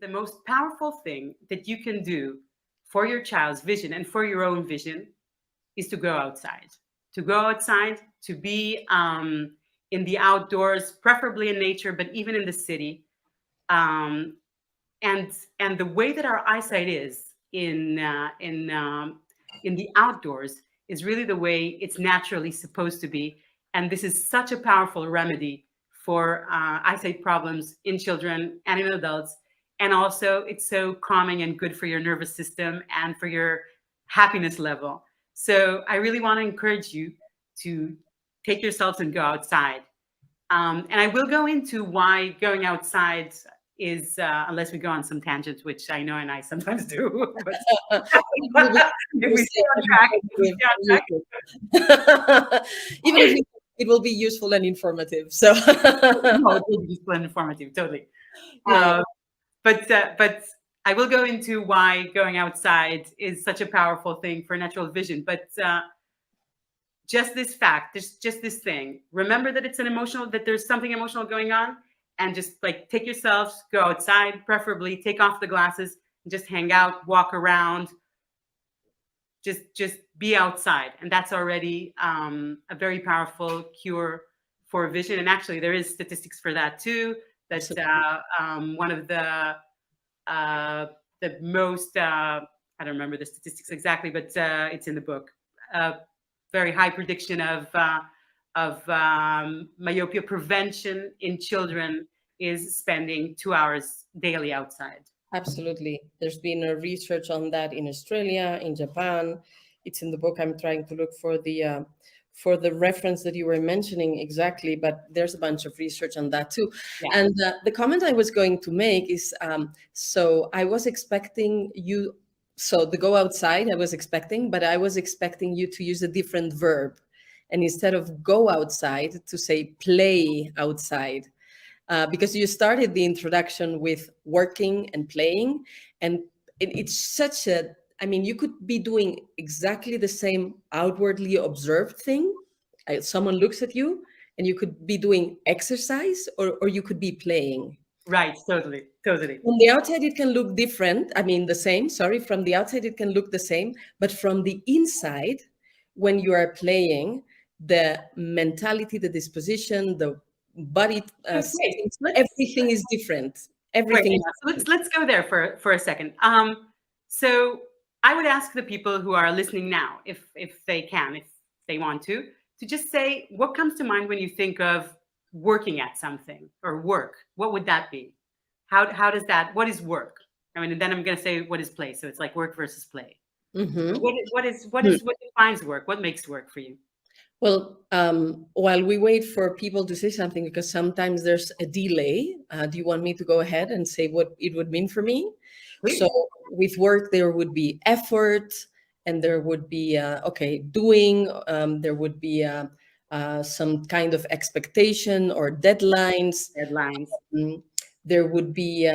the most powerful thing that you can do for your child's vision and for your own vision is to go outside. To go outside, to be in the outdoors, preferably in nature, but even in the city. Um, and the way that our eyesight is in the outdoors is really the way it's naturally supposed to be. And this is such a powerful remedy for eyesight problems in children and in adults. And also, it's so calming and good for your nervous system and for your happiness level. So I really want to encourage you to take yourselves and go outside. And I will go into why going outside is, unless we go on some tangents, which I know and I sometimes do. But if we stay on track, even if it will be useful and informative. So no, it will be useful and informative, totally. yeah. But I will go into why going outside is such a powerful thing for natural vision. But just this fact, just this thing. Remember that it's an emotional, that there's something emotional going on, and just like take yourselves, go outside, preferably take off the glasses, and just hang out, walk around, just be outside, and that's already a very powerful cure for vision. And actually, there is statistics for that too. That one of the most I don't remember the statistics exactly, but it's in the book. Very high prediction of myopia prevention in children is spending 2 hours daily outside. Absolutely. There's been a research on that in Australia, in Japan. It's in the book. I'm trying to look for the reference that you were mentioning exactly, but there's a bunch of research on that too. Yeah. And the comment I was going to make is, so I was expecting you, so the go outside I was expecting, but I was expecting you to use a different verb. And instead of go outside, to say play outside. Because you started the introduction with working and playing, and it's such a, I mean, you could be doing exactly the same outwardly observed thing. Someone looks at you and you could be doing exercise, or you could be playing. Right, totally. From the outside, it can look different. I mean, the same, sorry. From the outside, it can look the same. But from the inside, when you are playing, the mentality, the disposition, the body, everything is different. Everything. Wait, so let's go there for a second. So I would ask the people who are listening now, if they can, if they want to just say what comes to mind when you think of working at something or work. What would that be? How does that? What is work? I mean, and then I'm going to say what is play. So it's like work versus play. Mm-hmm. What defines work? What makes work for you? Well, while we wait for people to say something, because sometimes there's a delay, do you want me to go ahead and say what it would mean for me? Please. So with work, there would be effort, and there would be, doing, there would be some kind of expectation or deadlines. There would be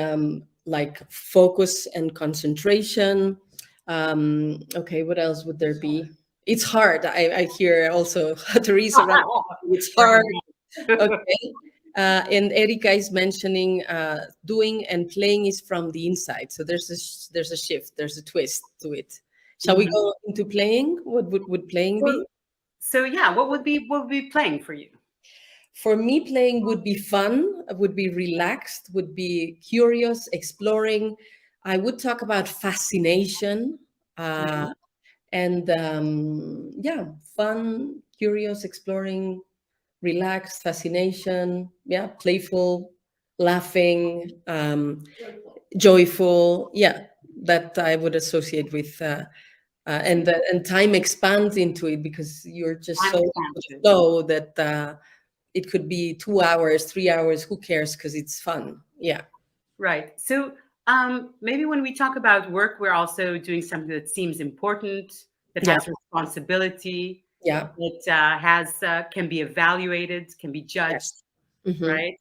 like focus and concentration. What else would there be? It's hard. I hear also Teresa. It's hard. Okay. And Erika is mentioning doing and playing is from the inside. So there's a shift. There's a twist to it. Shall we go into playing? What would playing be? So yeah, what would be playing for you? For me, playing would be fun. Would be relaxed. Would be curious, exploring. I would talk about fascination. And fun, curious, exploring, relaxed, fascination, playful, laughing, joyful, that I would associate with, and time expands into it because you're just so slow that it could be 2 hours, 3 hours, who cares, because it's fun. Yeah. Right. So maybe when we talk about work, we're also doing something that seems important, that has responsibility, that can be evaluated, can be judged, right?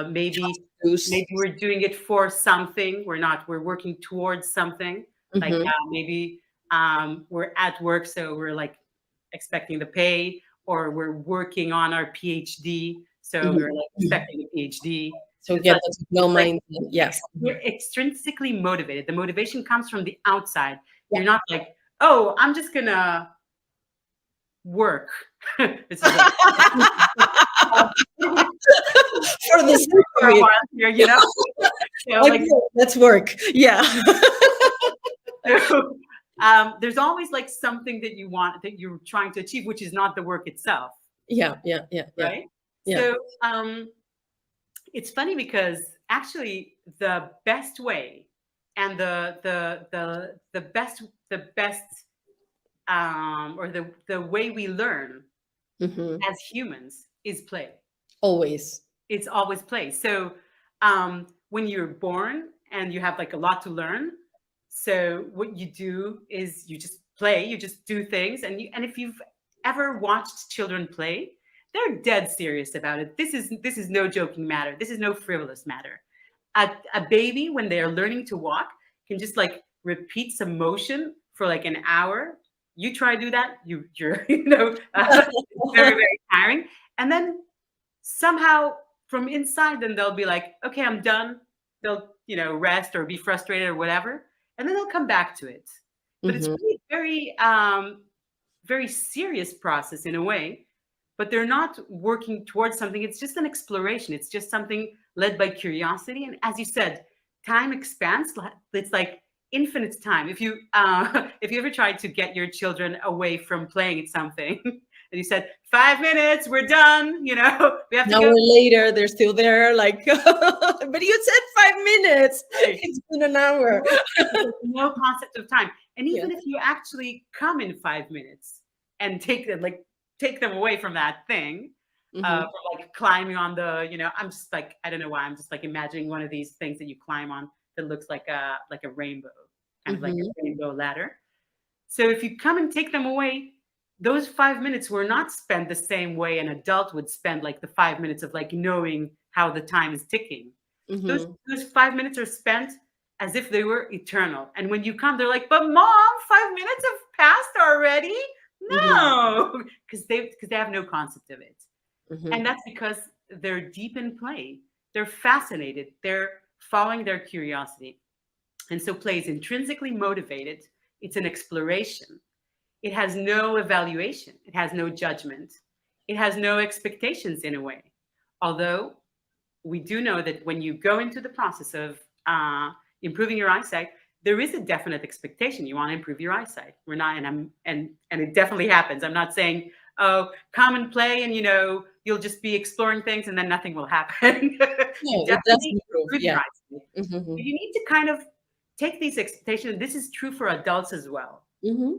Maybe we're doing it for something. We're working towards something. Like maybe we're at work, so we're like expecting the pay, or we're working on our PhD, so we're like expecting a PhD. So It's yeah, like, that's no it's like mind. Yes. you're extrinsically motivated. The motivation comes from the outside. Yeah. You're not like, oh, I'm just gonna work. This is a For the sake for of a it. while here, you know? You know, Like, like yeah, let's work. Yeah. so, there's always like something that you want that you're trying to achieve, which is not the work itself, Yeah. Yeah. Yeah. Yeah. right? Yeah. So it's funny because actually the best way and the best or the way we learn Hmm. as humans is play. Always. It's always play. So when you're born and you have like a lot to learn, so what you do is you just play, you just do things, and if you've ever watched children play, they're dead serious about it. This is no joking matter. This is no frivolous matter. A baby when they are learning to walk can just like repeat some motion for like an hour. You try to do that, you're it's very very tiring, and then somehow from inside then they'll be like, okay, I'm done. They'll rest or be frustrated or whatever, and then they'll come back to it. But it's Hmm. really very very serious process in a way, but they're not working towards something. It's just an exploration. It's just something led by curiosity, and as you said, time expands. It's like infinite time. If you if you ever tried to get your children away from playing at something and you said 5 minutes, we're done, we have An to hour go. later, they're still there. Like, but you said 5 minutes. Right. It's been an hour. There's no concept of time. And Yeah. even if you actually come in 5 minutes and take them away from that thing, Hmm. from like climbing on I'm just like, I don't know why, I'm just like imagining one of these things that you climb on that looks like a rainbow, kind of like Hmm. a rainbow ladder. So if you come and take them away, those 5 minutes were not spent the same way an adult would spend like the 5 minutes of like knowing how the time is ticking. Those Hmm. those 5 minutes are spent as if they were eternal. And when you come, they're like, "But mom, 5 minutes have passed already." Hmm. No, because they have no concept of it, and Hmm. that's because they're deep in play. They're fascinated. They're following their curiosity, and so play is intrinsically motivated. It's an exploration. It has no evaluation. It has no judgment. It has no expectations in a way. Although we do know that when you go into the process of improving your eyesight, there is a definite expectation. You want to improve your eyesight. We're not, and it definitely happens. I'm not saying, oh, come and play, and you'll just be exploring things, and then nothing will happen. You No, it does definitely improve. improve your Yeah. eyesight. Hmm. But you need to kind of take these expectations. This is true for adults as well. Hmm.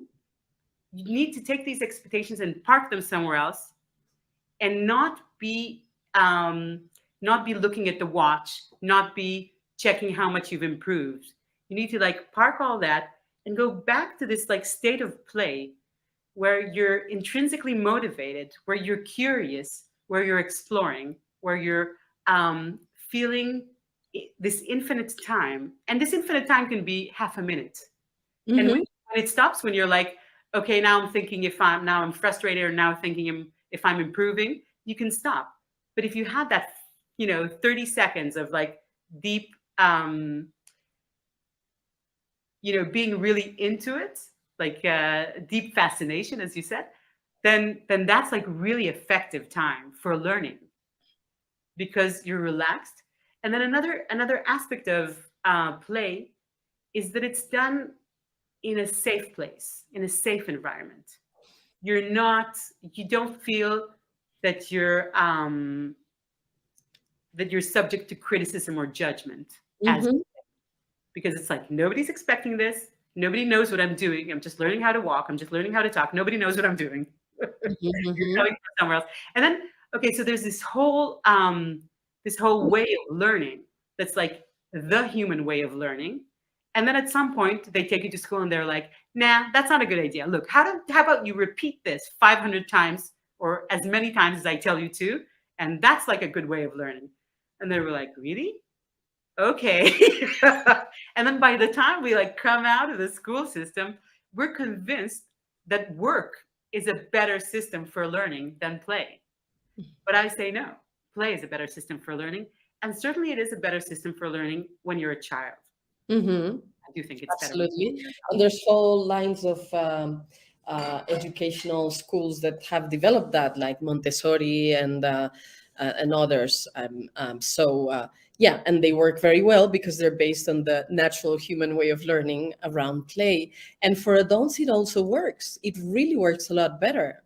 You need to take these expectations and park them somewhere else, and um, not be looking at the watch, not be checking how much you've improved. You need to like park all that and go back to this like state of play where you're intrinsically motivated, where you're curious, where you're exploring, where you're feeling this infinite time. And this infinite time can be half a minute. And Hmm. when it stops, when you're like, okay, now I'm thinking I'm frustrated, or now thinking if I'm improving, you can stop. But if you had that, 30 seconds of like deep, being really into it, like deep fascination, as you said, then that's like really effective time for learning because you're relaxed. And then another aspect of play is that it's done in a safe place, in a safe environment. You don't feel that you're subject to criticism or judgment as Hmm. because it's like nobody's expecting this. Nobody knows what I'm doing. I'm just learning how to walk. I'm just learning how to talk. Nobody knows what I'm doing. You're Hmm. coming from somewhere else. And then, okay, so there's this whole way of learning that's like the human way of learning. And then at some point they take you to school and they're like, nah, that's not a good idea. Look, how about you repeat this 500 times or as many times as I tell you to, and that's like a good way of learning. And they were like, really? Okay. And then by the time we like come out of the school system, we're convinced that work is a better system for learning than play. But I say no, play is a better system for learning. And certainly it is a better system for learning when you're a child. Mm-hmm. I do think it's better. Absolutely. And there's whole lines of educational schools that have developed that, like Montessori and others. Yeah, and they work very well because they're based on the natural human way of learning around play. And for adults, it also works. It really works a lot better.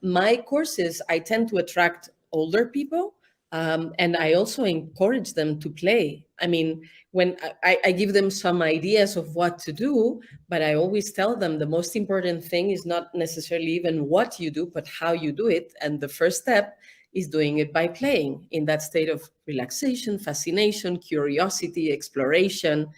My courses, I tend to attract older people, and I also encourage them to play. I mean, when I give them some ideas of what to do, but I always tell them the most important thing is not necessarily even what you do, but how you do it. And the first step is doing it by playing in that state of relaxation, fascination, curiosity, exploration.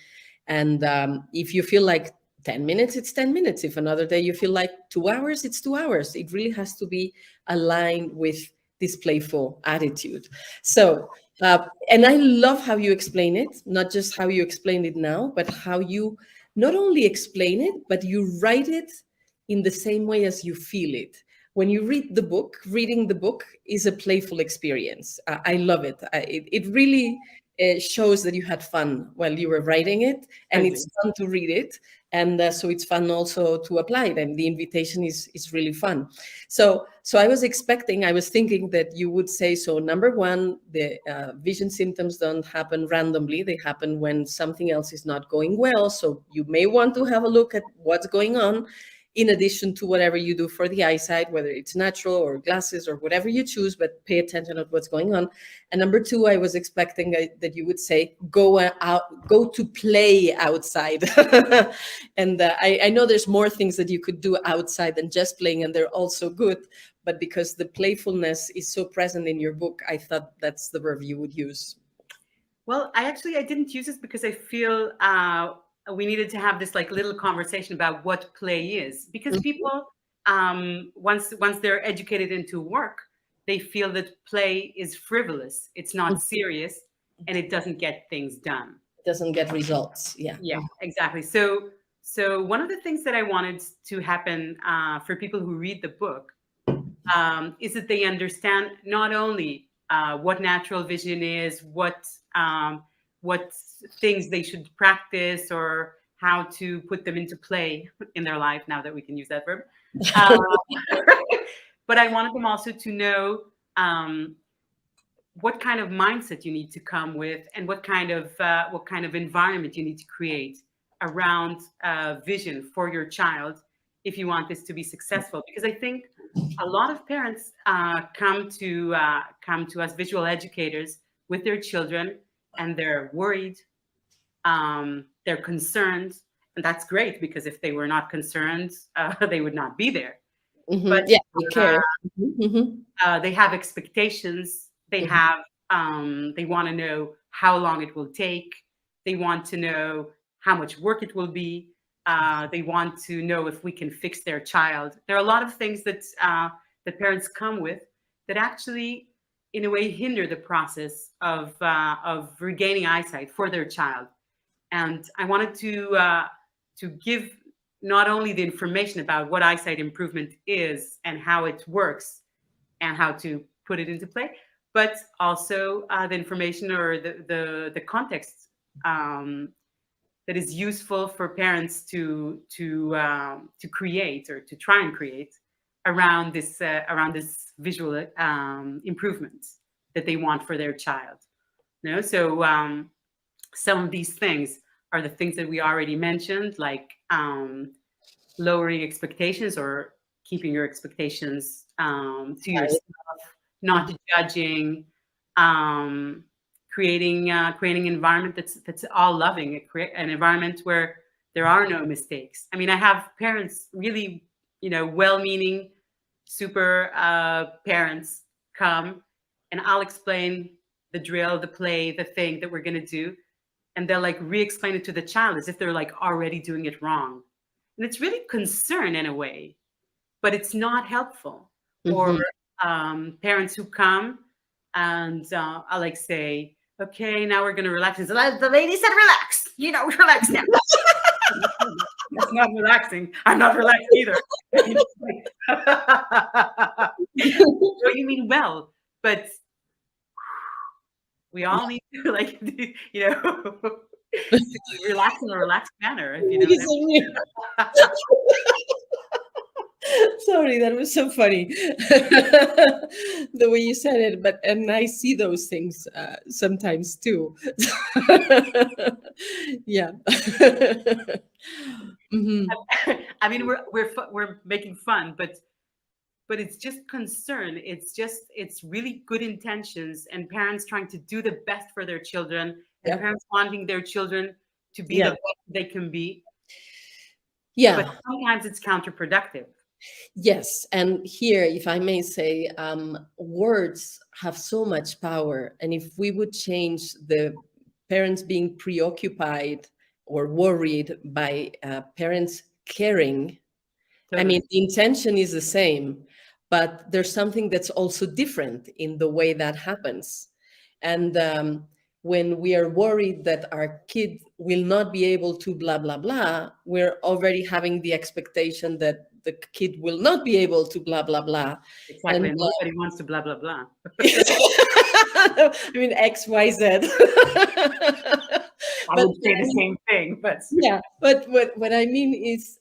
And if you feel like 10 minutes, it's 10 minutes. If another day you feel like 2 hours, it's 2 hours. It really has to be aligned with this playful attitude. So, and I love how you explain it, not just how you explain it now, but how you not only explain it, but you write it in the same way as you feel it. When you read the book, reading the book is a playful experience. I love it. It really shows that you had fun while you were writing it, and I it's do. fun to read it. And so it's fun also to apply it. And the invitation is really fun. So I was expecting, I was thinking that you would say, so number one, the vision symptoms don't happen randomly. They happen when something else is not going well. So you may want to have a look at what's going on in addition to whatever you do for the eyesight, whether it's natural or glasses or whatever you choose, but pay attention to what's going on. And number two, I was expecting that you would say, go to play outside. And I know there's more things that you could do outside than just playing, and they're also good. But because the playfulness is so present in your book, I thought that's the verb you would use. Well, I didn't use this because I feel we needed to have this like little conversation about what play is, because people once they're educated into work, they feel that play is frivolous, it's not serious, and it doesn't get things done. It doesn't get results. Yeah. Yeah, exactly. So one of the things that I wanted to happen for people who read the book is that they understand not only what natural vision is, what things they should practice, or how to put them into play in their life. Now that we can use that verb, uh, but I wanted them also to know what kind of mindset you need to come with, and what kind of environment you need to create around vision for your child if you want this to be successful. Because I think a lot of parents come to us visual educators with their children, and they're worried, they're concerned, and that's great, because if they were not concerned, they would not be there. But Yeah, we care. Mhm. they have expectations. They want to know how long it will take. They want to know how much work it will be. They want to know if we can fix their child. There are a lot of things that parents come with that actually, in a way, hinder the process of regaining eyesight for their child. And I wanted to give not only the information about what eyesight improvement is and how it works and how to put it into play, but also the information, or the context that is useful for parents to create, or to try and create around this visual improvement that they want for their child. So some of these things are the things that we already mentioned, like lowering expectations, or keeping your expectations to yourself, not judging, um, creating an environment that's all loving, an environment where there are no mistakes. I mean, I have parents, really, well-meaning, super parents come, and I'll explain the drill, the play, the thing that we're going to do, and they'll like re-explain it to the child as if they're like already doing it wrong. And it's really concern in a way, but it's not helpful. Or Mhm. parents who come, and I like say, okay, now we're going to relax. And so, the lady said, relax, relax now. That's not relaxing. I'm not relaxed either. Well, you mean well, but We all need to like, to relax in a relaxed manner, if you know what I mean. Sorry, that was so funny. The way you said it, but and I see those things sometimes too. Yeah. Mhm. I mean, we're making fun, but it's just concern. It's really good intentions and parents trying to do the best for their children and Yeah. parents wanting their children to be the Yeah. best they can be. But Yeah. sometimes it's counterproductive. Yes, and here, if I may say, words have so much power. And if we would change the parents being preoccupied or worried by parents caring, I mean, Totally. the intention is the same, but there's something that's also different in the way that happens. And when we are worried that our kid will not be able to blah, blah, blah, we're already having the expectation that the kid will not be able to blah, blah, blah. Exactly. And And nobody wants to blah blah blah. I mean, X, Y, Z. I But would say the same thing, but yeah, but what I mean is,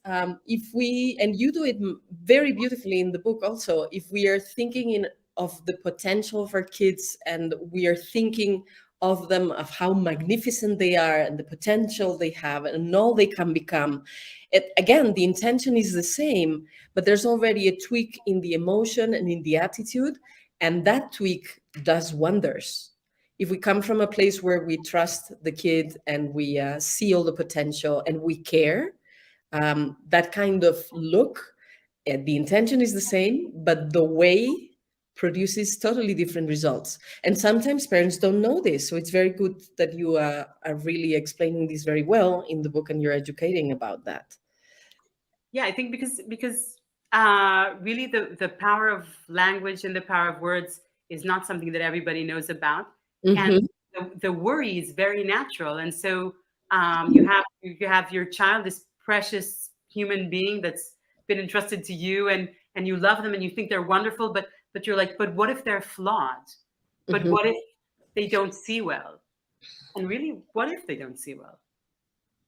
if we, and you do it very beautifully in the book also, if we are thinking in of the potential of our kids and we are thinking of them, of how magnificent they are and the potential they have and all they can become, it, again, the intention is the same, but there's already a tweak in the emotion and in the attitude, and that tweak does wonders. If we come from a place where we trust the kid and we see all the potential and we care, that kind of look, the intention is the same, but the way produces totally different results. And sometimes parents don't know this. So it's very good that you are really explaining this very well in the book and you're educating about that. yeah, I think because really the power of language and the power of words is not something that everybody knows about, and Hmm. the worry is very natural. And so you have your child, this precious human being that's been entrusted to you, and you love them and you think they're wonderful, but you're like, but what if they're flawed? But Hmm. what if they don't see well? And really, what if they don't see well?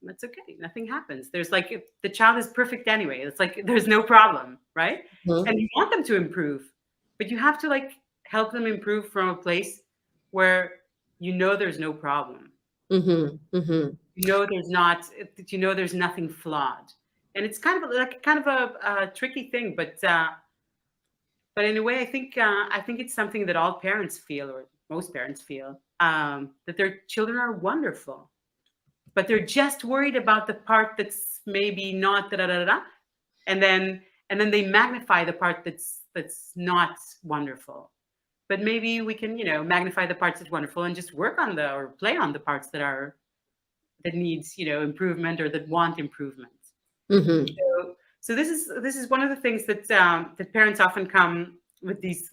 That's okay. Nothing happens. There's like, if the child is perfect anyway. It's like there's no problem, right? And you want them to improve, but you have to like help them improve from a place where there's no problem. Hmm. Hmm. There's not. There's nothing flawed, and it's kind of a tricky thing, but in a way, I think it's something that all parents feel, or most parents feel, that their children are wonderful, but they're just worried about the part that's maybe not da da da da, and then they magnify the part that's not wonderful. But maybe we can magnify the parts that's wonderful and just work on the or play on the parts that needs improvement or that want improvement. Hmm. So this is one of the things that parents often come with this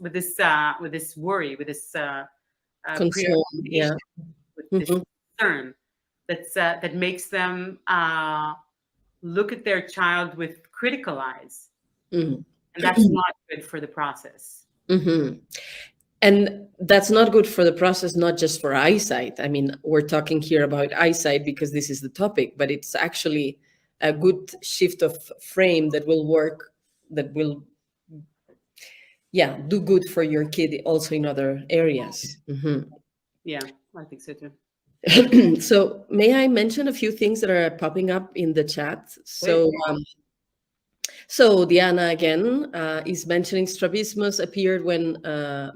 worry, with this Concern. Yeah. preoccupation, with this Hmm. concern that makes them look at their child with critical eyes, Hmm. and that's not good for the process. Hmm. And that's not good for the process, not just for eyesight. I mean, we're talking here about eyesight because this is the topic, but it's actually a good shift of frame that will work, that will, yeah, do good for your kid also in other areas. Mhm. Yeah, I think so too. So, may I mention a few things that are popping up in the chat? Great. So Diana again is mentioning strabismus appeared when uh,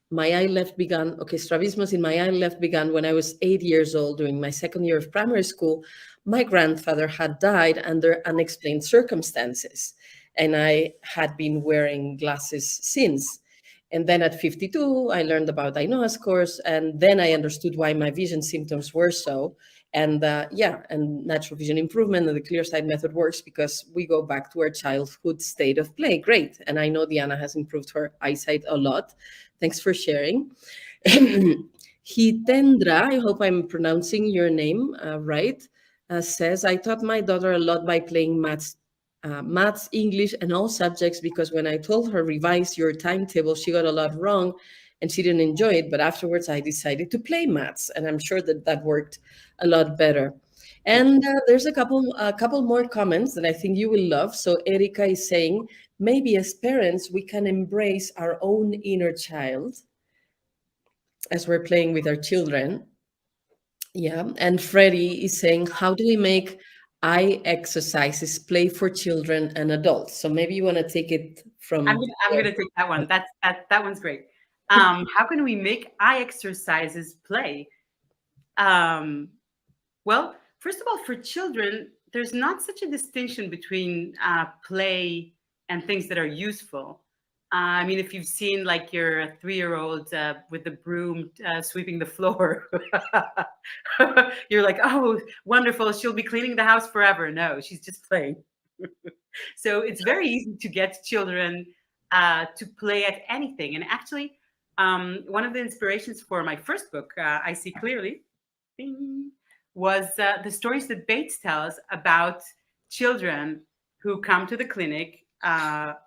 my eye left began. Okay, strabismus in my eye left began when I was 8 years old during my second year of primary school. My grandfather had died under unexplained circumstances, and I had been wearing glasses since. And then at 52, I learned about Ainoa's course, and then I understood why my vision symptoms were so. And yeah, and natural vision improvement and the clear sight method works because we go back to our childhood state of play. Great. And I know Diana has improved her eyesight a lot. Thanks for sharing. Hitendra, I hope I'm pronouncing your name right, says, I taught my daughter a lot by playing maths, English, and all subjects because when I told her revise your timetable, she got a lot wrong and she didn't enjoy it. But afterwards, I decided to play maths, and I'm sure that that worked a lot better. And there's a couple more comments that I think you will love. So Erika is saying, maybe as parents, we can embrace our own inner child as we're playing with our children. Yeah. And Freddie is saying, how do we make eye exercises play for children and adults? So maybe you want to take it I'm from gonna I'm gonna take that one. That one's great. How can we make eye exercises play? Um, well, first of all, for children, there's not such a distinction between play and things that are useful. I mean, if you've seen like your 3-year-old with the broom sweeping the floor, you're like, oh, wonderful, she'll be cleaning the house forever. No, she's just playing. So it's very easy to get children to play at anything. And actually, one of the inspirations for my first book, I See Clearly, bing, was the stories that Bates tells about children who come to the clinic.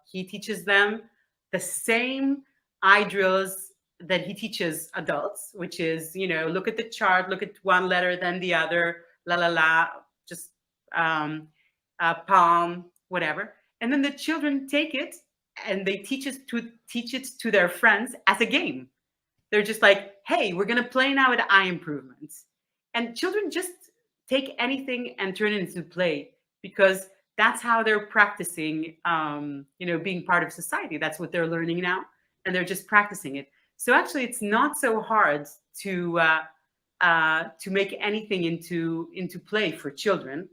He teaches them the same eye drills that he teaches adults, which is, look at the chart, look at one letter, then the other, la la la, just palm, whatever. And then the children take it and they teach it to their friends as a game. They're just like, hey, we're going to play now at eye improvements. And children just take anything and turn it into play because that's how they're practicing, being part of society. That's what they're learning now. And they're just practicing it. So actually, it's not so hard to make anything into play for children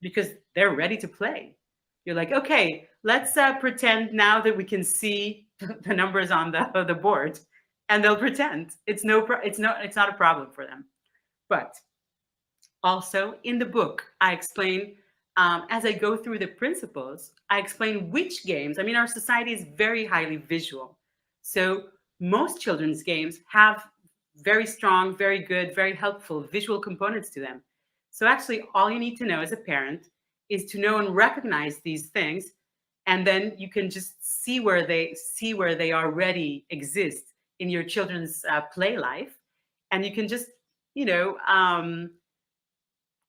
because they're ready to play. You're like, okay, let's pretend now that we can see the numbers on the board, and they'll pretend. It's not a problem for them. But also in the book, I explain as I go through the principles, I explain which games. I mean, our society is very highly visual, so most children's games have very strong, very good, very helpful visual components to them. So actually, all you need to know as a parent is to know and recognize these things, and then you can just see where they already exist in your children's play life, and you can just you know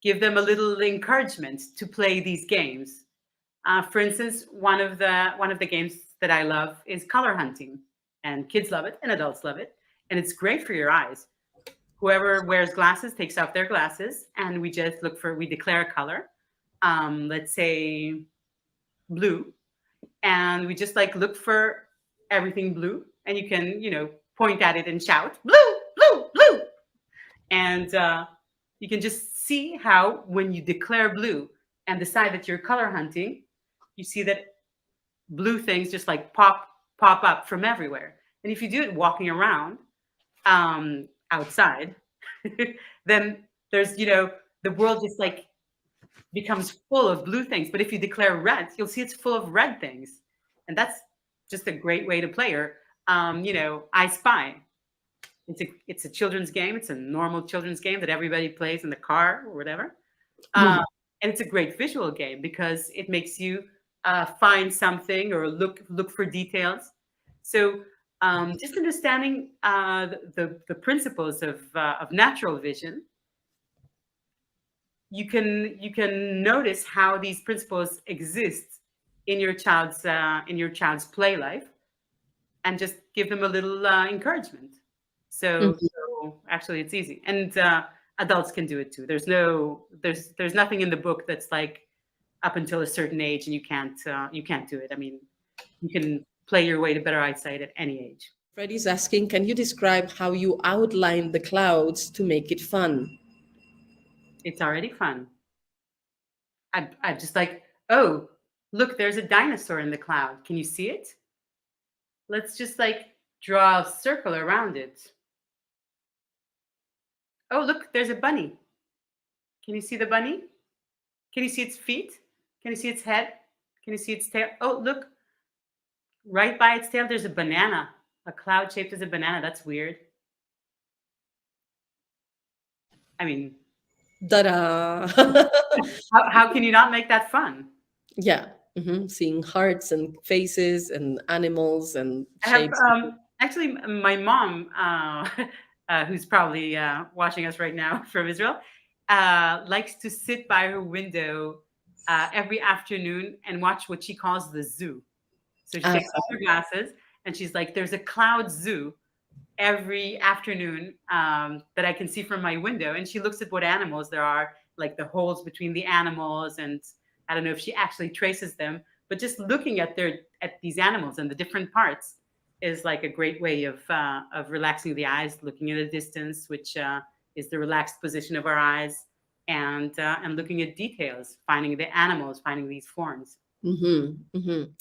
give them a little encouragement to play these games. For instance, one of the games that I love is color hunting, and kids love it and adults love it, and it's great for your eyes. Whoever wears glasses takes off their glasses, and we declare a color. Let's say blue, and we just like look for everything blue, and you can point at it and shout blue, blue, blue, and you can just see how when you declare blue and decide that you're color hunting, you see that blue things just like pop up from everywhere. And if you do it walking around outside, then there's the world just like becomes full of blue things. But if you declare red, you'll see it's full of red things, and that's just a great way to play. Or I Spy. It's a children's game. It's a normal children's game that everybody plays in the car or whatever. And it's a great visual game because it makes you find something or look for details. So just understanding the principles of natural vision, you can notice how these principles exist in your child's play life, and just give them a little encouragement. So actually, it's easy, and adults can do it too. There's nothing in the book that's like up until a certain age, and you can't do it. I mean, you can play your way to better eyesight at any age. Freddie's asking, can you describe how you outline the clouds to make it fun? It's already fun. I'm just like, oh, look, there's a dinosaur in the cloud. Can you see it? Let's just like draw a circle around it. Oh, look, there's a bunny. Can you see the bunny? Can you see its feet? Can you see its head? Can you see its tail? Oh, look, right by its tail, there's a banana, a cloud shaped as a banana. That's weird. I mean, Ta-da! how can you not make that fun? Yeah. Seeing hearts and faces and animals and I have shapes. Actually, my mom, who's probably watching us right now from Israel, likes to sit by her window every afternoon and watch what she calls the zoo. So she Uh, takes off her glasses and she's like, "There's a cloud zoo every afternoon that I can see from my window." And she looks at what animals there are, like the holes between the animals, and I don't know if she actually traces them, but just looking at these animals and the different parts is like a great way of relaxing the eyes, looking at a distance, which is the relaxed position of our eyes, and looking at details, finding the animals, finding these forms. mhm, mhm.